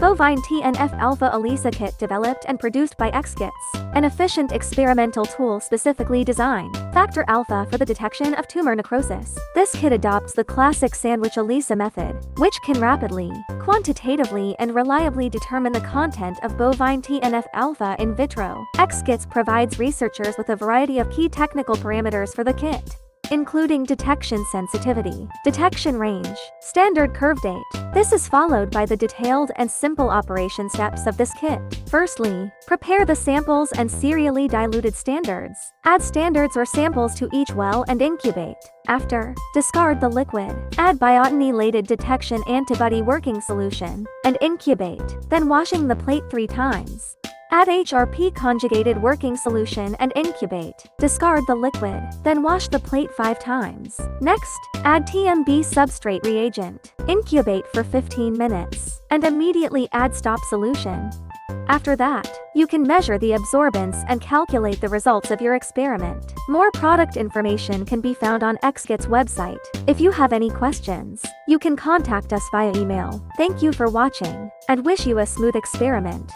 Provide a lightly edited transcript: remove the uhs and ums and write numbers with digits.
Bovine TNF-α ELISA Kit developed and produced by ExKits, an efficient experimental tool specifically designed, Factor Alpha for the detection of tumor necrosis. This kit adopts the classic sandwich ELISA method, which can rapidly, quantitatively and reliably determine the content of bovine TNF-α in vitro. ExKits provides researchers with a variety of key technical parameters for the kit, including detection sensitivity, detection range, standard curve date. This is followed by the detailed and simple operation steps of this kit. Firstly, prepare the samples and serially diluted standards. Add standards or samples to each well and incubate. After, discard the liquid. Add biotinylated detection antibody working solution, and incubate, then washing the plate 3 times. Add HRP conjugated working solution and incubate. Discard the liquid, then wash the plate 5 times. Next, add TMB substrate reagent. Incubate for 15 minutes, and immediately add stop solution. After that, you can measure the absorbance and calculate the results of your experiment. More product information can be found on ExKits website. If you have any questions, you can contact us via email. Thank you for watching, and wish you a smooth experiment.